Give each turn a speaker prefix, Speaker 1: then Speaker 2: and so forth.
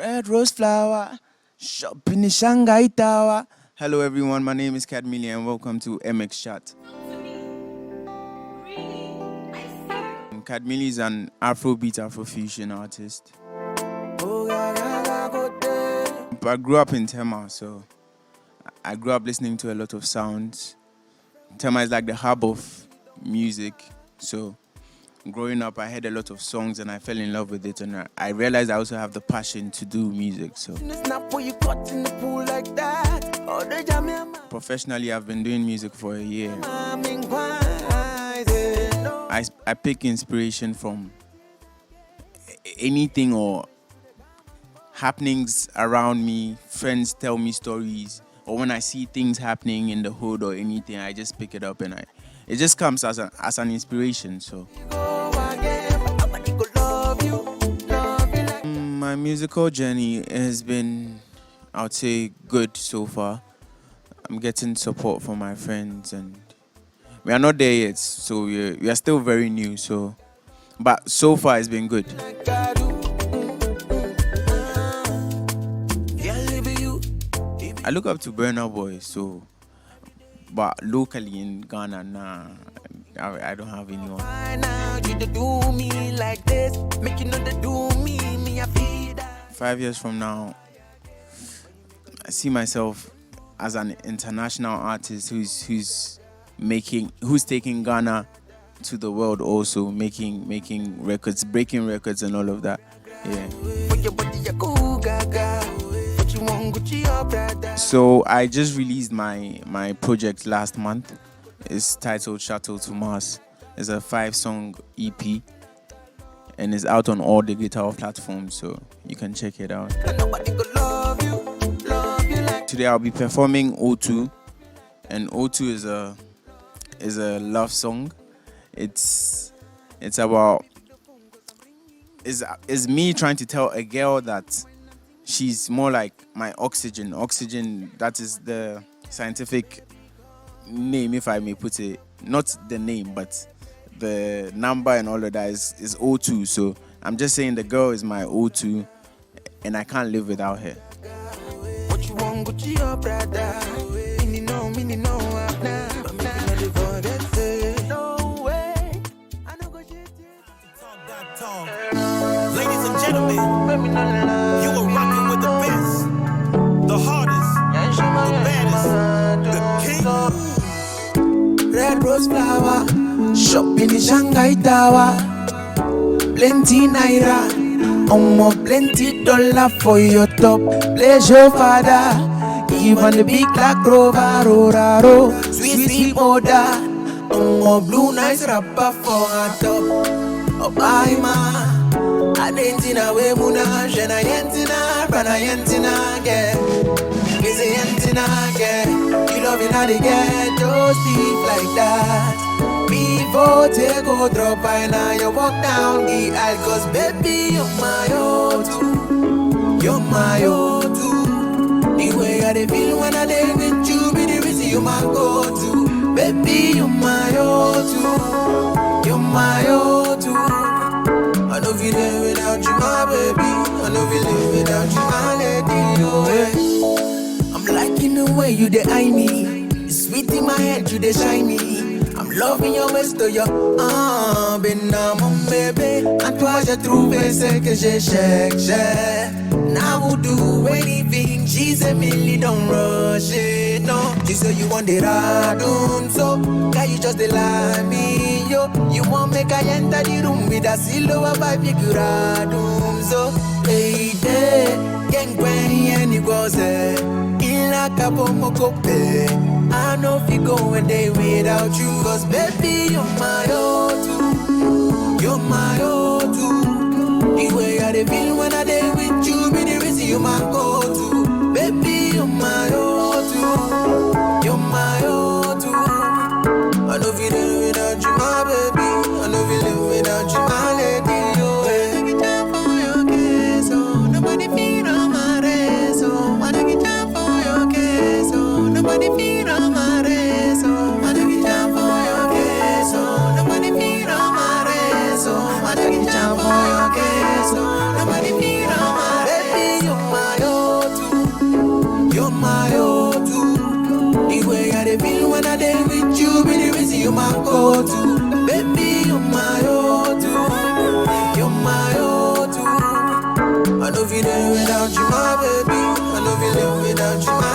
Speaker 1: Red rose flower, shop in the Shanghai Tower. Hello everyone, my name is KadMiElli and welcome to MX Chart. KadMiElli is an Afrobeat, Afrofusion artist. I grew up in Tema, so I grew up listening to a lot of sounds. Tema is like the hub of music, so growing up I heard a lot of songs and I fell in love with it, and I realized I also have the passion to do music. So professionally I've been doing music for a year. I pick inspiration from anything or happenings around me. Friends tell me stories, or when I see things happening in the hood or anything, I just pick it up and it just comes as an inspiration. So my musical journey has been, I would say, good so far. I'm getting support from my friends and we are not there yet, so we are still very new. So, but so far it's been good. I look up to Burna Boy, so, but locally in Ghana, nah, I don't have anyone. 5 years from now, I see myself as an international artist who's taking Ghana to the world, also making records, breaking records and all of that. Yeah. So I just released my project last month. It's titled Shuttle to Mars. It's a 5-song EP and it's out on all the guitar platforms, so you can check it out. Today I'll be performing O2, and O2 is a love song. It's me trying to tell a girl that she's more like my oxygen. Oxygen, that is the scientific name, if I may put it. Not the name, but the number and all of that is O2. So I'm just saying the girl is my O2 and I can't live without her.
Speaker 2: Ladies and gentlemen, you are rocking with the best, the hardest, the baddest, the king.
Speaker 3: Red rose flower, shop in the Shanghai Tower. Plenty naira, plenty dollar for your top. Pleasure father, even the big black rover, roraro. Sweet mother, blue nice rapper for her top. Obaima, Adentina we muna, Jena yentina, Rana yentina, yeah. Is a yentina, yeah. You love it how they get, just deep like that. Before take go drop by now, you walk down the aisle, cause baby, you're my O2. You're my O2. The way I feel when I live with you, be the reason you my go-to. Baby, you're my O2. You're my O2. I know we live without you, my baby. I know we live without you, my lady. Oh, yeah. I'm liking the way you dey eye me. It's sweet in my head, you dey shiny. I'm loving your waist to your ben mon bébé. À toi j'ai trouvé ce que j'ai cherché. Now I will do anything. She said, Millie, don't rush it, no. She said you want the radum, so can you just lie me, yo? You want make I enter the room with a silhouette vibe, you radum, so lady, gang granny and you go say, in la capo mokope. I know if you go a day without you, cause baby, you're my O2. You're my O2. The way I feel when I day with you, be the reason you my go-to. Baby, you're my O2. You're my O2. I know if you live without you, my baby. I know if you live without you, my lady. Oh, hey. Take time for your case, oh. Nobody feel on my race, oh. I take time for your case, oh. Nobody feel on my race, oh. I take time for your case, oh. Nobody feel on my race, oh. I take time for your case, oh. Nobody feel on my race, oh. when I day with you, be the reason you my go-to. Baby, you're my O2. You're my O2. I know if you live without you, my baby. I know if you live without you, my